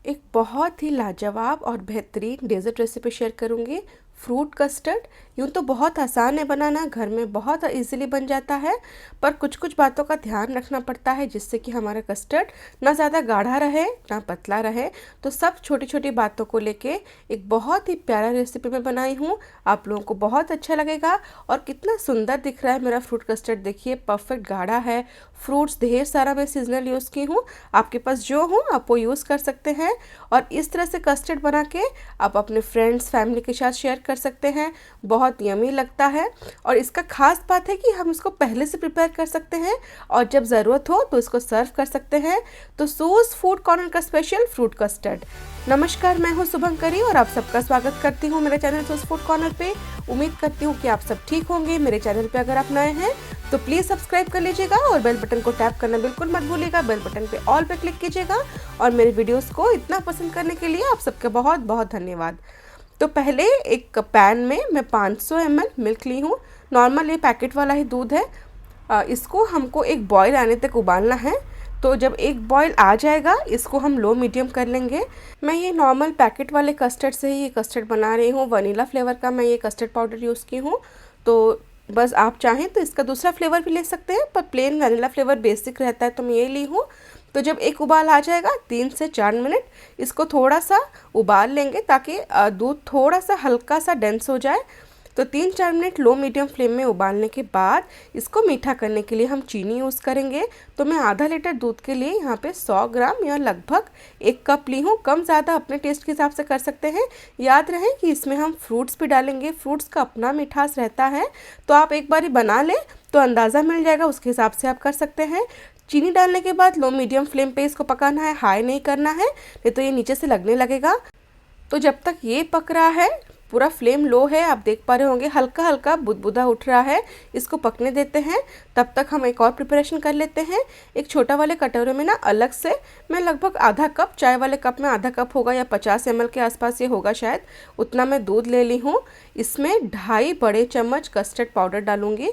एक बहुत ही लाजवाब और बेहतरीन डेज़र्ट रेसिपी शेयर करूँगी। फ्रूट कस्टर्ड यूँ तो बहुत आसान है बनाना, घर में बहुत इजीली बन जाता है, पर कुछ कुछ बातों का ध्यान रखना पड़ता है जिससे कि हमारा कस्टर्ड ना ज़्यादा गाढ़ा रहे ना पतला रहे। तो सब छोटी छोटी बातों को लेके एक बहुत ही प्यारा रेसिपी मैं बनाई हूँ, आप लोगों को बहुत अच्छा लगेगा। और कितना सुंदर दिख रहा है मेरा फ्रूट कस्टर्ड, देखिए परफेक्ट गाढ़ा है। फ्रूट्स ढेर सारा मैं सीजनल यूज़ की हूँ, आपके पास जो हो आप वो यूज़ कर सकते हैं। और इस तरह से कस्टर्ड बना के आप अपने फ्रेंड्स फैमिली के साथ शेयर कर सकते हैं, बहुत यमी लगता है। और इसका खास बात है कि हम इसको पहले से प्रिपेयर कर सकते हैं और जब ज़रूरत हो तो इसको सर्व कर सकते हैं। तो सूज फूड कॉर्नर का स्पेशल फ्रूट कस्टर्ड। नमस्कार, मैं हूँ शुभंकरी और आप सबका स्वागत करती हूँ मेरे चैनल सूज फूड कॉर्नर पे। उम्मीद करती हूँ कि आप सब ठीक होंगे। मेरे चैनल पे अगर आप नए हैं तो प्लीज़ सब्सक्राइब कर लीजिएगा और बेल बटन को टैप करना बिल्कुल मत भूलिएगा। बेल बटन पे ऑल पे क्लिक कीजिएगा। और मेरे वीडियोस को इतना पसंद करने के लिए आप सबके बहुत बहुत धन्यवाद। तो पहले एक पैन में मैं 500 ml मिल्क ली हूँ। नॉर्मल ये पैकेट वाला ही दूध है। इसको हमको एक बॉयल आने तक उबालना है। तो जब एक बॉयल आ जाएगा इसको हम लो मीडियम कर लेंगे। मैं ये नॉर्मल पैकेट वाले कस्टर्ड से ही ये कस्टर्ड बना रही हूँ। वनीला फ्लेवर का मैं ये कस्टर्ड पाउडर यूज़ की हूँ। तो बस आप चाहें तो इसका दूसरा फ्लेवर भी ले सकते हैं, पर प्लेन वनीला फ्लेवर बेसिक रहता है तो मैं ये ली हूँ। तो जब एक उबाल आ जाएगा 3 से 4 मिनट इसको थोड़ा सा उबाल लेंगे ताकि दूध थोड़ा सा हल्का सा डेंस हो जाए। तो 3-4 मिनट लो मीडियम फ्लेम में उबालने के बाद इसको मीठा करने के लिए हम चीनी यूज़ करेंगे। तो मैं आधा लीटर दूध के लिए यहाँ पे 100 ग्राम या लगभग 1 कप ली हूँ। कम ज़्यादा अपने टेस्ट के हिसाब से कर सकते हैं। याद रहे कि इसमें हम फ्रूट्स भी डालेंगे, फ्रूट्स का अपना मिठास रहता है। तो आप एक बार बना लें तो अंदाज़ा मिल जाएगा, उसके हिसाब से आप कर सकते हैं। चीनी डालने के बाद लो मीडियम फ्लेम पे इसको पकाना है, हाई नहीं करना है, नहीं तो ये नीचे से लगने लगेगा। तो जब तक ये पक रहा है, पूरा फ्लेम लो है, आप देख पा रहे होंगे हल्का हल्का बुदबुदा उठ रहा है, इसको पकने देते हैं। तब तक हम एक और प्रिपरेशन कर लेते हैं। एक छोटा वाले कटोरे में ना अलग से मैं लगभग आधा कप, चाय वाले कप में आधा कप होगा या 50 ml के आसपास ये होगा शायद, उतना मैं दूध ले ली हूँ। इसमें 2.5 बड़े चम्मच कस्टर्ड पाउडर डालूंगी।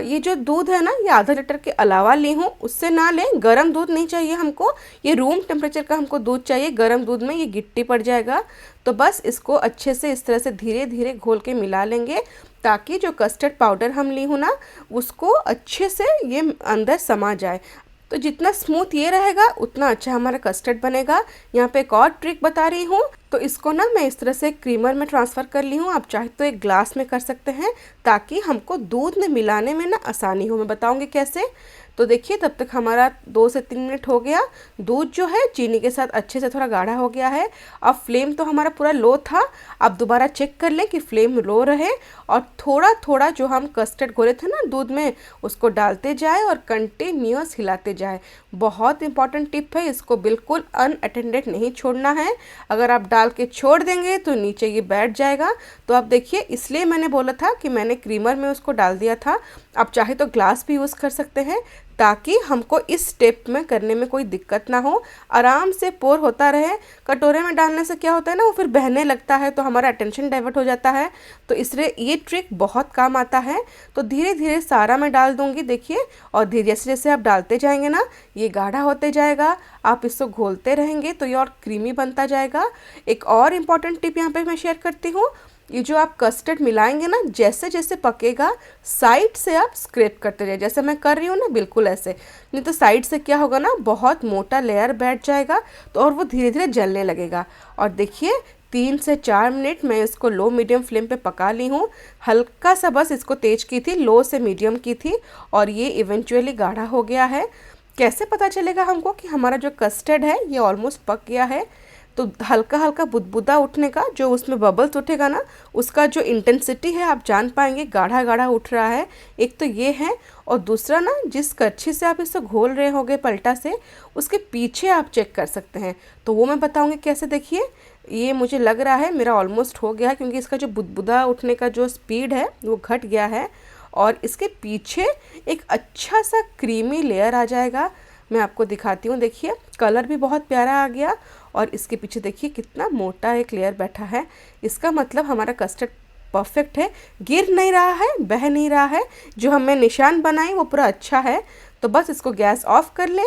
ये जो दूध है ना ये आधा लीटर के अलावा ली हूँ, उससे ना लें। गरम दूध नहीं चाहिए हमको, ये रूम टेम्परेचर का हमको दूध चाहिए। गरम दूध में ये गिट्टी पड़ जाएगा। तो बस इसको अच्छे से इस तरह से धीरे धीरे घोल के मिला लेंगे ताकि जो कस्टर्ड पाउडर हम ली हूँ ना उसको अच्छे से ये अंदर समा जाए। तो जितना स्मूथ ये रहेगा उतना अच्छा हमारा कस्टर्ड बनेगा। यहाँ पे एक और ट्रिक बता रही हूँ। तो इसको ना मैं इस तरह से क्रीमर में ट्रांसफ़र कर ली हूँ, आप चाहे तो एक ग्लास में कर सकते हैं ताकि हमको दूध में मिलाने में ना आसानी हो। मैं बताऊँगी कैसे। तो देखिए तब तक हमारा 2 से 3 मिनट हो गया। दूध जो है चीनी के साथ अच्छे से थोड़ा गाढ़ा हो गया है। अब फ्लेम तो हमारा पूरा लो था, अब दोबारा चेक कर लें कि फ्लेम लो रहे और थोड़ा थोड़ा जो हम कस्टर्ड घोले थे ना दूध में उसको डालते जाए और कंटिन्यूअस हिलाते जाए। बहुत इंपॉर्टेंट टिप है, इसको बिल्कुल अनअटेंडेड नहीं छोड़ना है। अगर आप डाल के छोड़ देंगे तो नीचे ये बैठ जाएगा। तो आप देखिए, इसलिए मैंने बोला था कि मैंने क्रीमर में उसको डाल दिया था। आप चाहे तो ग्लास भी यूज़ कर सकते हैं ताकि हमको इस स्टेप में करने में कोई दिक्कत ना हो, आराम से पोर होता रहे। कटोरे में डालने से क्या होता है ना वो फिर बहने लगता है तो हमारा अटेंशन डाइवर्ट हो जाता है। तो इसलिए ये ट्रिक बहुत काम आता है। तो धीरे धीरे सारा मैं डाल दूंगी, देखिए। और धीरे जैसे जैसे आप डालते जाएंगे ना ये गाढ़ा होते जाएगा, आप इसको घोलते रहेंगे तो ये और क्रीमी बनता जाएगा। एक और इम्पॉर्टेंट टिप यहाँ पे मैं शेयर करती हूँ। ये जो आप कस्टर्ड मिलाएंगे ना जैसे जैसे पकेगा साइड से आप स्क्रैप करते जाइए, जैसे मैं कर रही हूँ ना बिल्कुल ऐसे। नहीं तो साइड से क्या होगा ना बहुत मोटा लेयर बैठ जाएगा तो और वो धीरे धीरे जलने लगेगा। और देखिए 3 से 4 मिनट मैं इसको लो मीडियम फ्लेम पे पका ली हूँ। हल्का सा बस इसको तेज की थी, लो से मीडियम की थी और ये इवेंचुअली गाढ़ा हो गया है। कैसे पता चलेगा हमको कि हमारा जो कस्टर्ड है ये ऑलमोस्ट पक गया है? तो हल्का हल्का बुदबुदा उठने का, जो उसमें बबल्स उठेगा ना उसका जो इंटेंसिटी है आप जान पाएंगे गाढ़ा गाढ़ा उठ रहा है। एक तो ये है, और दूसरा ना जिस कच्छी से आप इसको घोल रहे होंगे पलटा से उसके पीछे आप चेक कर सकते हैं। तो वो मैं बताऊंगी कैसे। देखिए ये मुझे लग रहा है मेरा ऑलमोस्ट हो गया है क्योंकि इसका जो बुदबुदा उठने का जो स्पीड है वो घट गया है और इसके पीछे एक अच्छा सा क्रीमी लेयर आ जाएगा। मैं आपको दिखाती हूँ, देखिए कलर भी बहुत प्यारा आ गया और इसके पीछे देखिए कितना मोटा एक लेयर बैठा है। इसका मतलब हमारा कस्टर्ड परफेक्ट है, गिर नहीं रहा है, बह नहीं रहा है। जो हमें निशान बनाए वो पूरा अच्छा है। तो बस इसको गैस ऑफ कर लें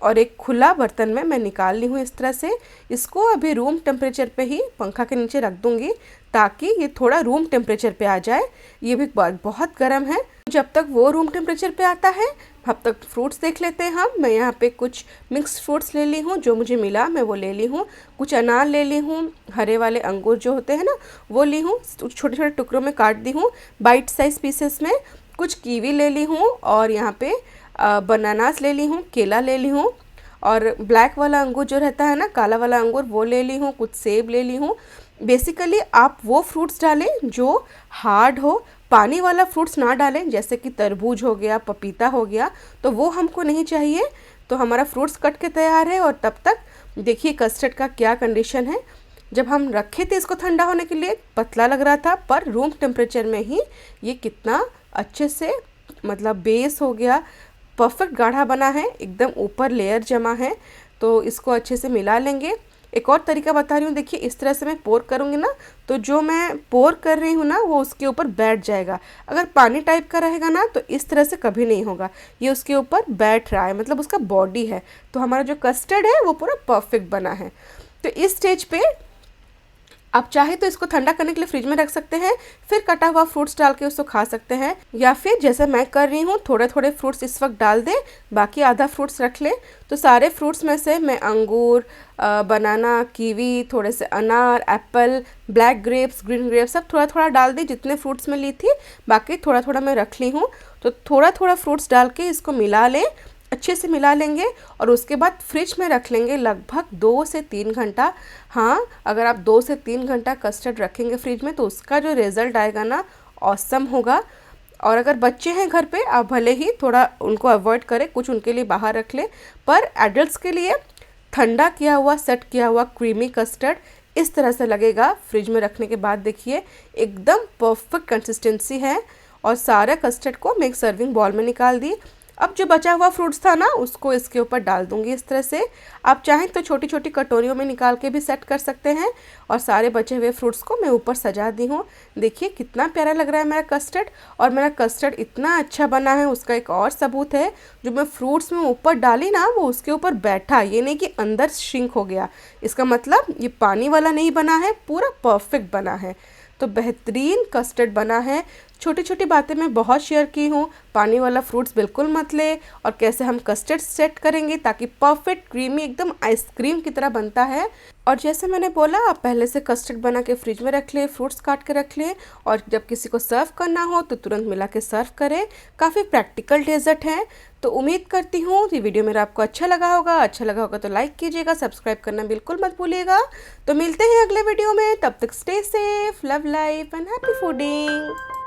और एक खुला बर्तन में मैं निकाल ली हूँ इस तरह से। इसको अभी रूम टेम्परेचर पे ही पंखा के नीचे रख दूँगी ताकि ये थोड़ा रूम टेम्परेचर पे आ जाए। ये भी बहुत गर्म है। जब तक वो रूम टेम्परेचर पे आता है तब तक फ्रूट्स देख लेते हैं हम। मैं यहाँ पे कुछ मिक्स्ड फ्रूट्स ले ली हूँ, जो मुझे मिला मैं वो ले ली हूँ। कुछ अनार ले ली हूँ, हरे वाले अंगूर जो होते हैं ना वो ली हूँ, छोटे छोटे टुकड़ों में काट दी हूँ बाइट साइज पीसेस में। कुछ कीवी ले ली हूँ और यहाँ पे बनानास ले ली हूँ, केला ले ली हूँ और ब्लैक वाला अंगूर जो रहता है ना, काला वाला अंगूर, वो ले ली हूँ। कुछ सेब ले ली हूँ। बेसिकली आप वो फ्रूट्स डालें जो हार्ड हो, पानी वाला फ्रूट्स ना डालें, जैसे कि तरबूज हो गया, पपीता हो गया, तो वो हमको नहीं चाहिए। तो हमारा फ्रूट्स कट के तैयार है। और तब तक देखिए कस्टर्ड का क्या कंडीशन है। जब हम रखे थे इसको ठंडा होने के लिए पतला लग रहा था, पर रूम टेम्परेचर में ही ये कितना अच्छे से मतलब बेस हो गया, परफेक्ट गाढ़ा बना है, एकदम ऊपर लेयर जमा है। तो इसको अच्छे से मिला लेंगे। एक और तरीका बता रही हूँ, देखिए इस तरह से मैं पोर करूँगी ना, तो जो मैं पोर कर रही हूँ ना वो उसके ऊपर बैठ जाएगा। अगर पानी टाइप का रहेगा ना तो इस तरह से कभी नहीं होगा। ये उसके ऊपर बैठ रहा है, मतलब उसका बॉडी है। तो हमारा जो कस्टर्ड है वो पूरा परफेक्ट बना है। तो इस स्टेज पे आप चाहे तो इसको ठंडा करने के लिए फ्रिज में रख सकते हैं, फिर कटा हुआ फ्रूट्स डाल के उसको खा सकते हैं, या फिर जैसे मैं कर रही हूँ थोड़े थोड़े फ्रूट्स इस वक्त डाल दें, बाकी आधा फ्रूट्स रख लें। तो सारे फ्रूट्स में से मैं अंगूर, बनाना, कीवी, थोड़े से अनार, Apple, black grapes, green grapes सब थोड़ा थोड़ा डाल दी। जितने फ्रूट्स में ली थी बाकी थोड़ा थोड़ा मैं रख ली हूँ। तो थोड़ा थोड़ा फ्रूट्स डाल के इसको मिला लें, अच्छे से मिला लेंगे और उसके बाद फ्रिज में रख लेंगे लगभग 2 से 3 घंटा। हाँ, अगर आप 2 से 3 घंटा कस्टर्ड रखेंगे फ्रिज में तो उसका जो रिज़ल्ट आएगा ना ऑसम होगा। और अगर बच्चे हैं घर पे, आप भले ही थोड़ा उनको अवॉइड करें, कुछ उनके लिए बाहर रख लें, पर एडल्ट्स के लिए ठंडा किया हुआ सेट किया हुआ क्रीमी कस्टर्ड इस तरह से लगेगा फ्रिज में रखने के बाद। देखिए एकदम परफेक्ट कंसिस्टेंसी है। और सारा कस्टर्ड को मैं एक सर्विंग बॉल में निकाल दी। अब जो बचा हुआ फ्रूट्स था ना उसको इसके ऊपर डाल दूंगी इस तरह से। आप चाहें तो छोटी छोटी कटोरियों में निकाल के भी सेट कर सकते हैं। और सारे बचे हुए फ्रूट्स को मैं ऊपर सजा दी हूँ। देखिए कितना प्यारा लग रहा है मेरा कस्टर्ड। और मेरा कस्टर्ड इतना अच्छा बना है उसका एक और सबूत है, जो मैं फ्रूट्स में ऊपर डाली ना वो उसके ऊपर बैठा, ये नहीं कि अंदर श्रिंक हो गया। इसका मतलब ये पानी वाला नहीं बना है, पूरा परफेक्ट बना है। तो बेहतरीन कस्टर्ड बना है। छोटी छोटी बातें मैं बहुत शेयर की हूँ। पानी वाला फ्रूट्स बिल्कुल मत ले, और कैसे हम कस्टर्ड सेट करेंगे ताकि परफेक्ट क्रीमी एकदम आइसक्रीम की तरह बनता है। और जैसे मैंने बोला, आप पहले से कस्टर्ड बना के फ्रिज में रख ले, फ्रूट्स काट के रख ले, और जब किसी को सर्व करना हो तो तुरंत मिला के सर्व करें। काफ़ी प्रैक्टिकल डेजर्ट है। तो उम्मीद करती हूँ ये वीडियो मेरा आपको अच्छा लगा होगा। अच्छा लगा होगा तो लाइक कीजिएगा, सब्सक्राइब करना बिल्कुल मत भूलिएगा। तो मिलते हैं अगले वीडियो में, तब तक stay safe, love life and happy fooding.